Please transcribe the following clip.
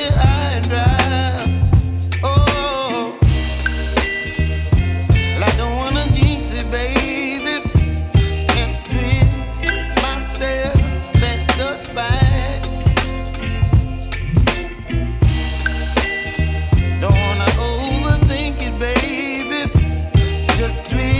high and dry. Oh, well, I don't wanna jinx it, baby, and twist myself at the spine. Don't wanna overthink it, baby. It's just twist.